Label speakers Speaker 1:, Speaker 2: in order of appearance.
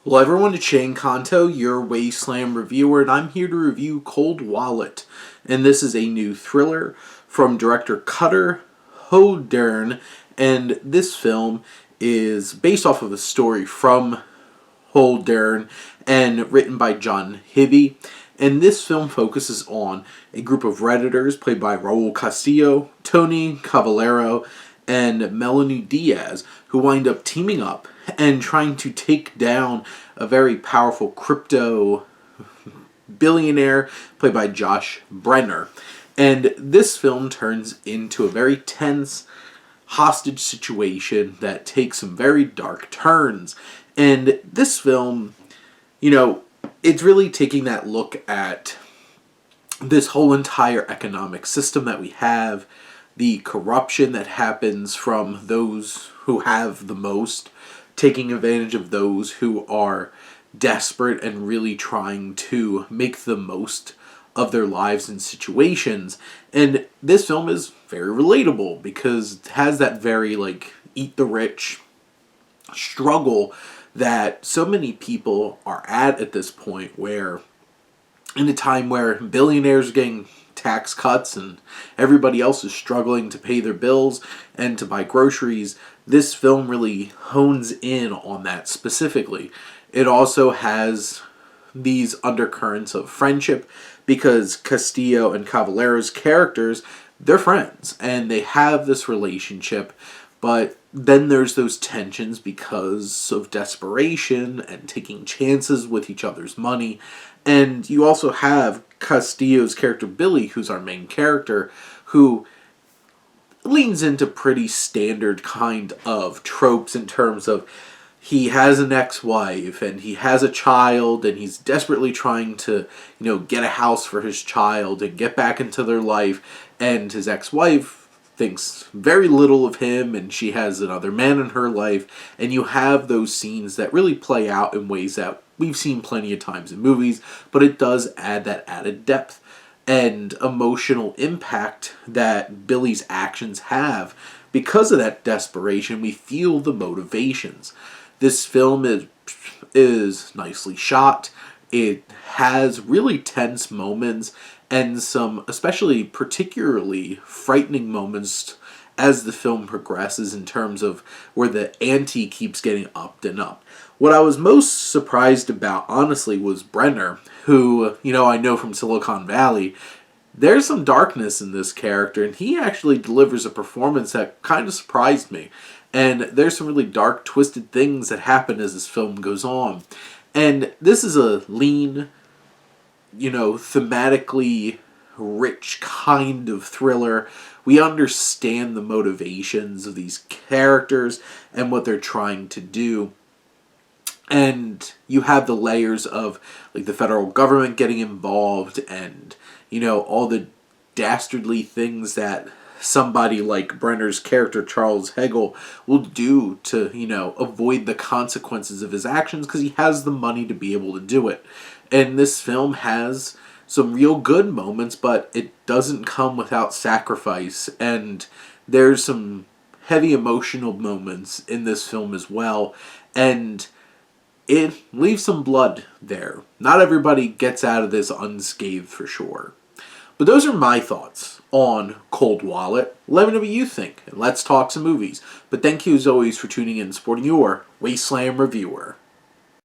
Speaker 1: Hello everyone, it's Shane Kanto, your Wasteland reviewer, and I'm here to review Cold Wallet. And this is a new thriller from director Cutter Hodern, and this film is based off of a story from Hodern and written by John Hibby. And this film focuses on a group of Redditors played by Raul Castillo, Tony Cavallero, and Melanie Diaz, who wind up teaming up and trying to take down a very powerful crypto billionaire played by Josh Brenner. And this film turns into a very tense hostage situation that takes some very dark turns. And this film, it's really taking that look at this whole entire economic system that we have, the corruption that happens from those who have the most, taking advantage of those who are desperate and really trying to make the most of their lives and situations. And this film is very relatable because it has that very, eat the rich struggle that so many people are at this point, where in a time where billionaires are getting tax cuts and everybody else is struggling to pay their bills and to buy groceries, this film really hones in on that specifically. It also has these undercurrents of friendship because Castillo and Cavallero's characters, they're friends and they have this relationship, but then there's those tensions because of desperation and taking chances with each other's money. And you also have Castillo's character Billy, who's our main character, who leans into pretty standard kind of tropes in terms of he has an ex-wife and he has a child and he's desperately trying to, get a house for his child and get back into their life, and his ex-wife thinks very little of him and she has another man in her life, and you have those scenes that really play out in ways that we've seen plenty of times in movies, but it does add that added depth and emotional impact that Billy's actions have. Because of that desperation, we feel the motivations. This film is nicely shot. It has really tense moments and some especially particularly frightening moments as the film progresses, in terms of where the ante keeps getting upped and up. What I was most surprised about, honestly, was Brenner, who, I know from Silicon Valley. There's some darkness in this character, and he actually delivers a performance that kind of surprised me. And there's some really dark, twisted things that happen as this film goes on. And this is a lean, thematically rich kind of thriller. We understand the motivations of these characters and what they're trying to do. And you have the layers of the federal government getting involved and, all the dastardly things that somebody like Brenner's character, Charles Hegel, will do to, avoid the consequences of his actions because he has the money to be able to do it. And this film has some real good moments, but it doesn't come without sacrifice. And there's some heavy emotional moments in this film as well. And it leaves some blood there. Not everybody gets out of this unscathed for sure. But those are my thoughts on Cold Wallet. Let me know what you think, and let's talk some movies. But thank you as always for tuning in and supporting your Wasteland reviewer.